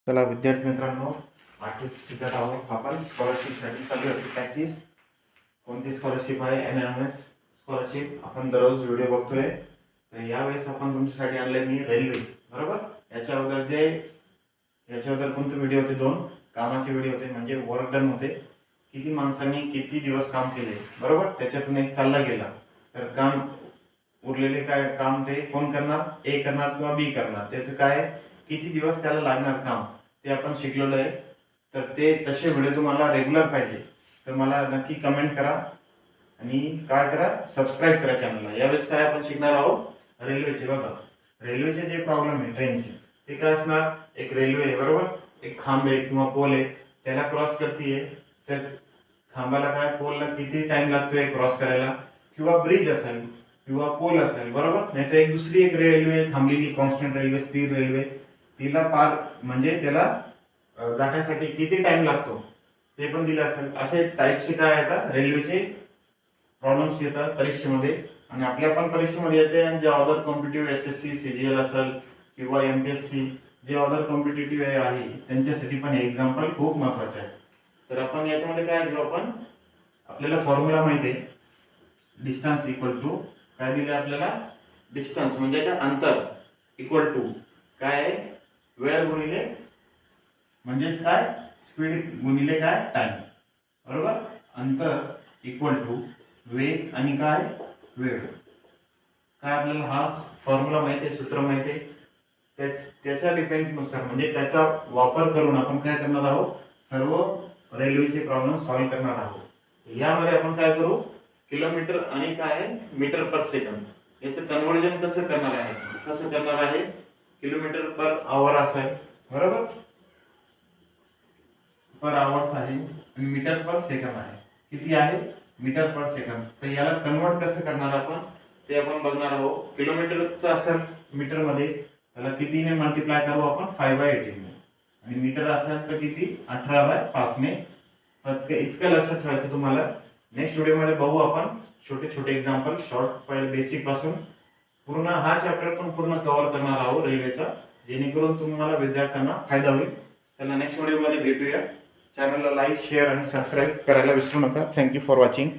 चला विद्यार्थी मित्रांनो, आठवीत शिकत आहोत आपण. स्कॉलरशिपसाठी चालू होती प्रॅक्टिस. कोणती स्कॉलरशिप आहे? NMS scholarship. आपण दररोज व्हिडिओ बघतोय. तर यावेळेस आपण तुमच्यासाठी आणले मी रेल्वे. बरोबर. याच्या अगोदर कोणते व्हिडिओ होते? दोन कामाचे व्हिडिओ होते, म्हणजे वर्क डन होते. किती माणसांनी किती दिवस काम केले, बरोबर. त्याच्यातून एक चालला गेला तर काम उरलेले काय काम ते कोण करणार? ए करणार किंवा बी करणार. त्याचं काय किती दिवस त्याला लागणार काम ते आपण शिकलेलो आहे. तर ते तसे व्हिडिओ तुम्हाला रेग्युलर पाहिजे तर मला नक्की कमेंट करा आणि काय करा, सबस्क्राईब करा चॅनलला. यावेळेस काय आपण शिकणार आहोत? रेल्वेचे. बघा, रेल्वेचे जे प्रॉब्लेम आहे ट्रेनचे ते काय असणार? एक रेल्वे आहे, बरोबर. एक खांब आहे किंवा पोल आहे, त्याला क्रॉस करतीये. तर खांबाला काय, पोलला किती टाइम लागतोय क्रॉस करायला? किंवा ब्रिज असेल किंवा पोल असेल, बरोबर. नाही तर दुसरी एक रेल्वे थांबलेली, कॉन्स्टंट रेल्वे, स्थिर रेल्वे, तिला पार म्हणजे त्याला जाण्यासाठी किती टाइम लागतो ते पण दिलं असेल. असे टाईपचे काय येतात रेल्वेचे प्रॉब्लेम्स येतात परीक्षेमध्ये. आणि आपल्या पण परीक्षेमध्ये येते. आणि जे अदर कॉम्पिटिटिव्ह SSC CGL असेल किंवा MPSC जे अदर कॉम्पिटिटिव्ह आहे त्यांच्यासाठी पण हे एक्झाम्पल खूप महत्त्वाचे आहे. तर आपण याच्यामध्ये काय घेऊ? आपण आपल्याला फॉर्म्युला माहिती आहे, डिस्टन्स इक्वल टू काय दिले आपल्याला? डिस्टन्स म्हणजे काय? अंतर इक्वल टू काय आहे? वेळ गुणिले म्हणजेच काय? स्पीड गुणिले काय? टाइम, बरोबर. अंतर इक्वल टू वेग आणि काय? वेळ. काय आपल्याला हा फॉर्म्युला माहिती आहे, सूत्र माहिती आहे. त्याच्या डिपेंडनुसार म्हणजे त्याचा वापर करून आपण काय करणार आहोत? सर्व रेल्वेचे प्रॉब्लेम सॉल्व्ह करणार आहोत. यामध्ये आपण काय करू? किलोमीटर आणि काय आहे? Metre per second. याचं कन्व्हर्जन कसं करणार आहे? किलोमीटर पर आवर असेल, बरोबर. पर आवर्स आहे आणि मीटर पर सेकंद आहे. किती आहे? Metre per second. तर याला कन्वर्ट कसं करणार आपण ते आपण बघणार आहोत. किलोमीटरचं असेल मीटरमध्ये, त्याला कितीने मल्टिप्लाय करू आपण? 5/18 ने. आणि मीटर असेल तर किती? 18/5 ने. फक्त इतकं लक्षात ठेवायचं तुम्हाला. नेक्स्ट व्हिडिओमध्ये बघू आपण छोटे छोटे एक्झाम्पल, शॉर्ट पहिले बेसिक पासून पूर्ण हा चॅप्टर पण पूर्ण कव्हर करणार आहोत रेल्वेचा, जेणेकरून तुम्हाला विद्यार्थ्यांना फायदा होईल. चला नेक्स्ट व्हिडिओमध्ये भेटूया. चॅनलला लाईक, शेअर आणि सबस्क्राईब करायला विसरू नका. Thank you for watching.